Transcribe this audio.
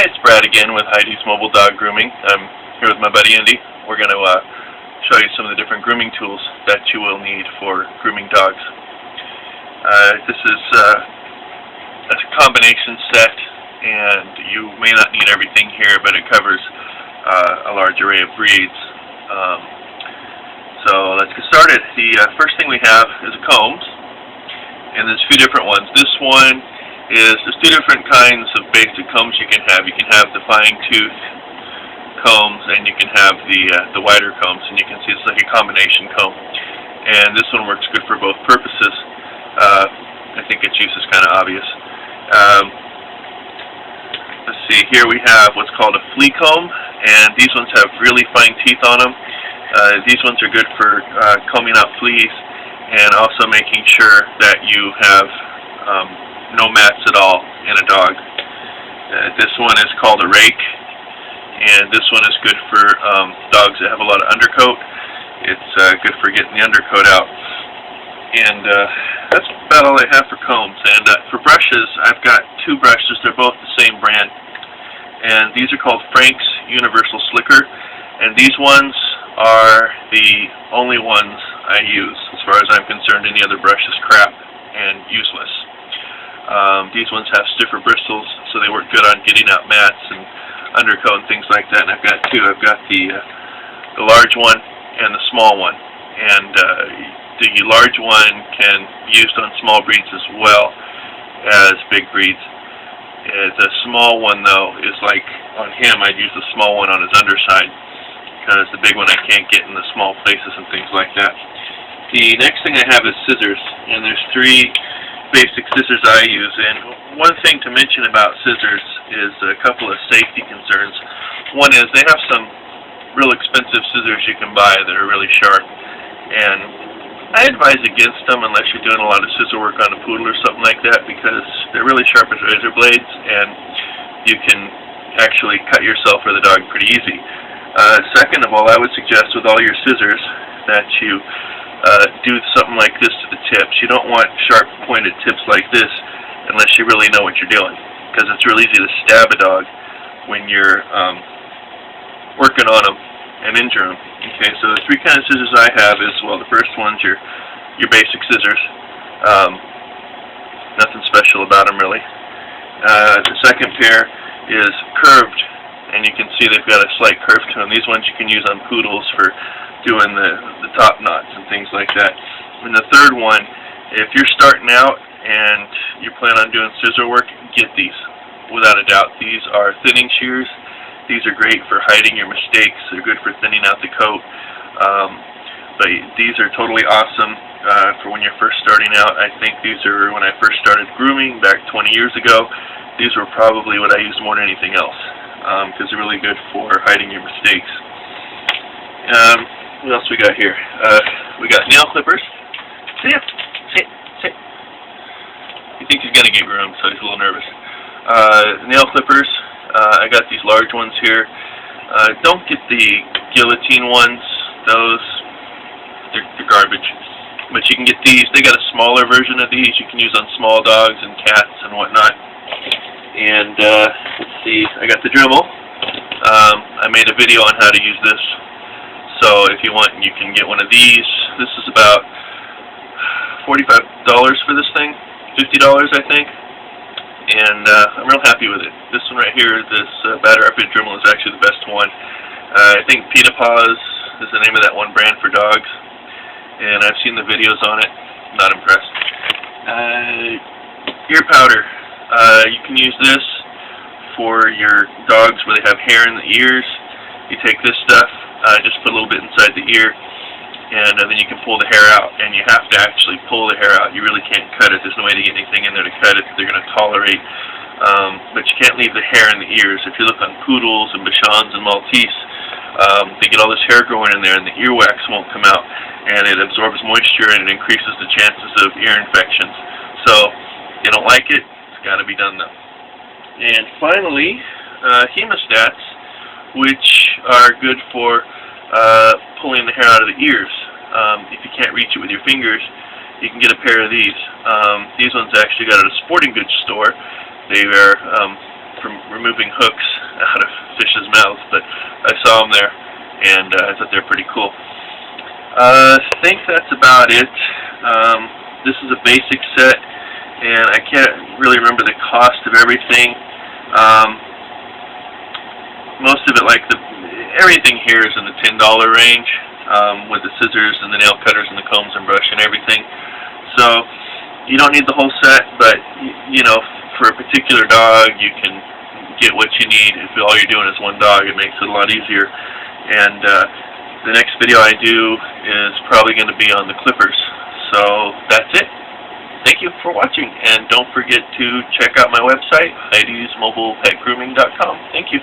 Hi, it's Brad again with Heidi's Mobile Dog Grooming. I'm here with my buddy Andy. We're going to show you some of the different grooming tools that you will need for grooming dogs. This is a combination set, and you may not need everything here, but it covers a large array of breeds. So let's get started. The first thing we have is combs, and there's a few different ones. This one there's two different kinds of basic combs you can have. You can have the fine tooth combs, and you can have the wider combs, and you can see it's like a combination comb. And this one works good for both purposes. I think its use is kind of obvious. Let's see, here we have what's called a flea comb, and these ones have really fine teeth on them. These ones are good for combing out fleas and also making sure that you have no mats at all in a dog. This one is called a rake, and this one is good for dogs that have a lot of undercoat. It's good for getting the undercoat out. And that's about all I have for combs. And for brushes, I've got two brushes. They're both the same brand, and these are called Frank's Universal Slicker, and these ones are the only ones I use. As far as I'm concerned, any other brush is crap and useless. These ones have stiffer bristles, so they work good on getting out mats and undercoat and things like that. And I've got two. I've got the large one and the small one. And the large one can be used on small breeds as well as big breeds. The small one, though, is like on him, I'd use the small one on his underside, because the big one I can't get in the small places and things like that. The next thing I have is scissors, and there's three basic scissors I use. And one thing to mention about scissors is a couple of safety concerns. One is they have some real expensive scissors you can buy that are really sharp, and I advise against them unless you're doing a lot of scissor work on a poodle or something like that, because they're really sharp as razor blades, and you can actually cut yourself or the dog pretty easy. Second of all, I would suggest with all your scissors that you do something like this to the tips. You don't want sharp pointed tips like this unless you really know what you're doing, because it's real easy to stab a dog when you're working on them and injure them. Okay, so the three kinds of scissors I have is, well, the first one's your basic scissors. Nothing special about them really. The second pair is curved, and you can see they've got a slight curve to them. These ones you can use on poodles for doing the top knots and things like that. And the third one, if you're starting out and you plan on doing scissor work, get these. Without a doubt, these are thinning shears. These are great for hiding your mistakes. They're good for thinning out the coat. But these are totally awesome for when you're first starting out. I think these are, when I first started grooming back 20 years ago, these were probably what I used more than anything else, because they're really good for hiding your mistakes. What else we got here? We got nail clippers. Sit. He thinks he's going to get groomed, so he's a little nervous. Nail clippers. I got these large ones here. Don't get the guillotine ones. Those, they're garbage. But you can get these. They got a smaller version of these you can use on small dogs and cats and whatnot. And let's see, I got the Dremel. I made a video on how to use this. So if you want, you can get one of these. This is about $45 for this thing, $50 I think, and I'm real happy with it. This one right here, this batter rapid Dremel, is actually the best one. I think Pita Paws is the name of that one brand for dogs, and I've seen the videos on it. Not impressed. Ear powder. You can use this for your dogs where they have hair in the ears. You take this stuff, just put a little bit inside the ear, and then you can pull the hair out. And you have to actually pull the hair out. You really can't cut it. There's no way to get anything in there to cut it that they're going to tolerate. But you can't leave the hair in the ears. If you look on poodles and Bichons and Maltese, they get all this hair growing in there, and the earwax won't come out, and it absorbs moisture, and it increases the chances of ear infections. So if you don't like it, it's got to be done though. And finally, hemostats, which are good for pulling the hair out of the ears. If you can't reach it with your fingers, you can get a pair of these. These ones I actually got at a sporting goods store. They are from removing hooks out of fish's mouths, but I saw them there, and I thought they're pretty cool. I think that's about it. This is a basic set, and I can't really remember the cost of everything. Most of it, like everything here is in the $10 range, with the scissors and the nail cutters and the combs and brush and everything. So you don't need the whole set, but you know, for a particular dog, you can get what you need. If all you're doing is one dog, it makes it a lot easier. And the next video I do is probably going to be on the clippers. So that's it. Thank you for watching, and don't forget to check out my website, Heidi'sMobilePetGrooming.com. Thank you.